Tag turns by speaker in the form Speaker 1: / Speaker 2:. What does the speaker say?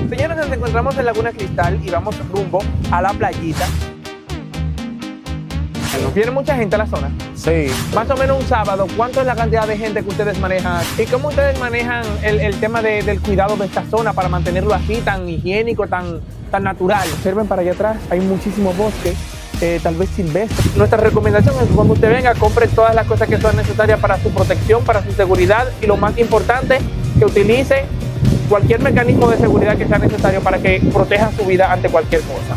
Speaker 1: Señores, nos encontramos en Laguna Cristal y vamos rumbo a la playita. ¿Viene mucha gente a la zona?
Speaker 2: Sí.
Speaker 1: Más o menos un sábado, ¿cuánto es la cantidad de gente que ustedes manejan? ¿Y cómo ustedes manejan el tema del cuidado de esta zona para mantenerlo así, tan higiénico, tan natural? Observen para allá atrás, hay muchísimo bosque, tal vez silvestre. Nuestra recomendación es que cuando usted venga, compre todas las cosas que son necesarias para su protección, para su seguridad y lo más importante, que utilice cualquier mecanismo de seguridad que sea necesario para que proteja su vida ante cualquier cosa.